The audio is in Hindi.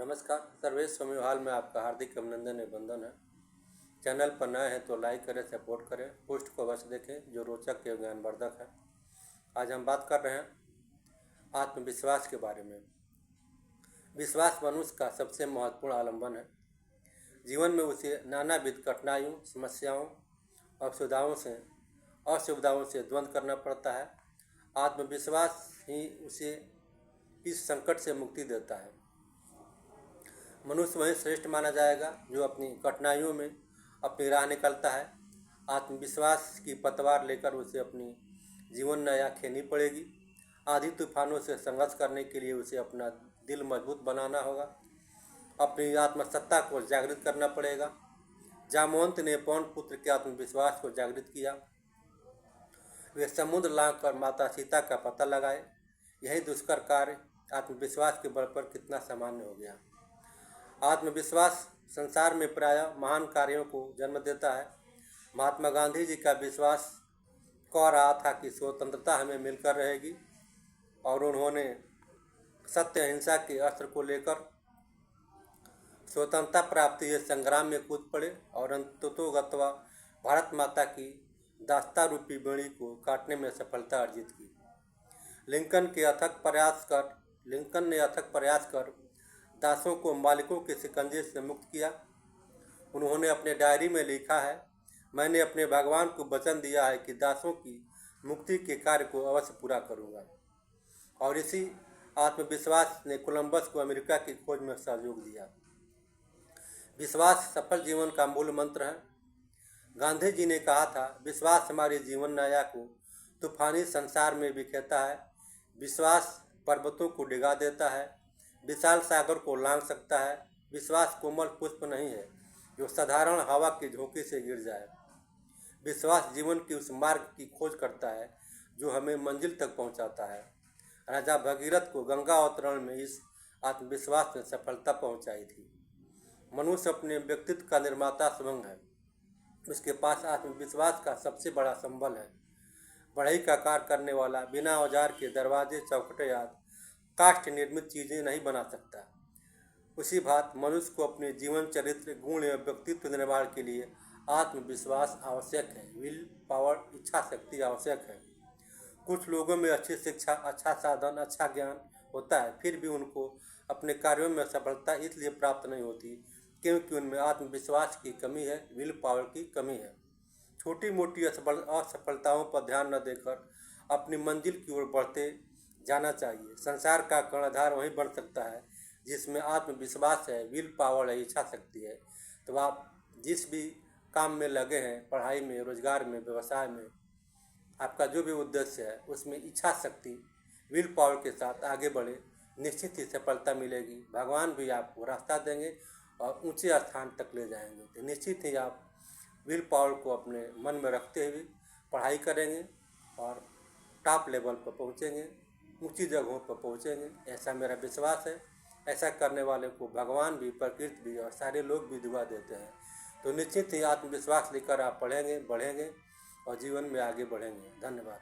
नमस्कार। सर्वेश स्वामी हाल में आपका हार्दिक अभिनंदन एवं वंदन है। चैनल पर नए हैं तो लाइक करें, सपोर्ट करें, पोस्ट को अवश्य देखें जो रोचक एवं ज्ञानवर्धक है। आज हम बात कर रहे हैं आत्मविश्वास के बारे में। विश्वास मनुष्य का सबसे महत्वपूर्ण आलंबन है। जीवन में उसे नानाविध कठिनाइयों, समस्याओं, असुविधाओं से द्वंद्व करना पड़ता है। आत्मविश्वास ही उसे इस संकट से मुक्ति देता है। मनुष्य वही श्रेष्ठ माना जाएगा जो अपनी कठिनाइयों में अपनी राह निकलता है। आत्मविश्वास की पतवार लेकर उसे अपनी जीवन नया खेनी पड़ेगी। आंधी तूफानों से संघर्ष करने के लिए उसे अपना दिल मजबूत बनाना होगा। अपनी आत्मसत्ता को जागृत करना पड़ेगा। जामवंत ने पवन पुत्र के आत्मविश्वास को जागृत किया। वे समुद्र लांघ कर माता सीता का पता लगाए। यही दुष्कर कार्य आत्मविश्वास के बल पर कितना सामान्य हो गया। आत्मविश्वास संसार में प्रायः महान कार्यों को जन्म देता है। महात्मा गांधी जी का विश्वास कह रहा था कि स्वतंत्रता हमें मिलकर रहेगी और उन्होंने सत्य अहिंसा के अस्त्र को लेकर स्वतंत्रता प्राप्ति के संग्राम में कूद पड़े और अंततोगत्वा भारत माता की दास्ता रूपी बेड़ी को काटने में सफलता अर्जित की। लिंकन ने अथक प्रयास कर दासों को मालिकों के शिकंजे से मुक्त किया। उन्होंने अपने डायरी में लिखा है, मैंने अपने भगवान को वचन दिया है कि दासों की मुक्ति के कार्य को अवश्य पूरा करूंगा। और इसी आत्मविश्वास ने कोलंबस को अमेरिका की खोज में सहयोग दिया। विश्वास सफल जीवन का मूल मंत्र है। गांधी जी ने कहा था, विश्वास हमारी जीवन नया को तूफानी संसार में बिखेरता है। विश्वास पर्वतों को डिगा देता है, विशाल सागर को लांघ सकता है। विश्वास कोमल पुष्प नहीं है जो साधारण हवा की झोंके से गिर जाए। विश्वास जीवन की उस मार्ग की खोज करता है जो हमें मंजिल तक पहुंचाता है। राजा भगीरथ को गंगा अवतरण में इस आत्मविश्वास ने सफलता पहुंचाई थी। मनुष्य अपने व्यक्तित्व का निर्माता स्वयं है। उसके पास आत्मविश्वास का सबसे बड़ा संबल है। बढ़ई का कार्य करने वाला बिना औजार के दरवाजे, चौखटे आदि काष्ठ निर्मित चीज़ें नहीं बना सकता। उसी बात मनुष्य को अपने जीवन चरित्र, गुण एवं व्यक्तित्व निर्माण के लिए आत्मविश्वास आवश्यक है। विल पावर, इच्छा शक्ति आवश्यक है। कुछ लोगों में अच्छी शिक्षा, अच्छा साधन, अच्छा ज्ञान होता है, फिर भी उनको अपने कार्यों में सफलता इसलिए प्राप्त नहीं होती क्योंकि उनमें आत्मविश्वास की कमी है, विल पावर की कमी है। छोटी मोटी असफलताओं पर ध्यान न देकर अपनी मंजिल की ओर बढ़ते जाना चाहिए। संसार का कर्णधार वही बन सकता है जिसमें आत्मविश्वास है, विल पावर है, इच्छा शक्ति है। तो आप जिस भी काम में लगे हैं, पढ़ाई में, रोजगार में, व्यवसाय में, आपका जो भी उद्देश्य है उसमें इच्छा शक्ति, विल पावर के साथ आगे बढ़े, निश्चित ही सफलता मिलेगी। भगवान भी आपको रास्ता देंगे और ऊंचे स्थान तक ले जाएंगे। तो निश्चित ही आप विल पावर को अपने मन में रखते हुए पढ़ाई करेंगे और टॉप लेवल पर पहुँचेंगे, ऊंची जगहों पर पहुँचेंगे, ऐसा मेरा विश्वास है। ऐसा करने वाले को भगवान भी, प्रकृति भी और सारे लोग भी दुआ देते हैं। तो निश्चित ही आत्मविश्वास लेकर आप पढ़ेंगे, बढ़ेंगे और जीवन में आगे बढ़ेंगे। धन्यवाद।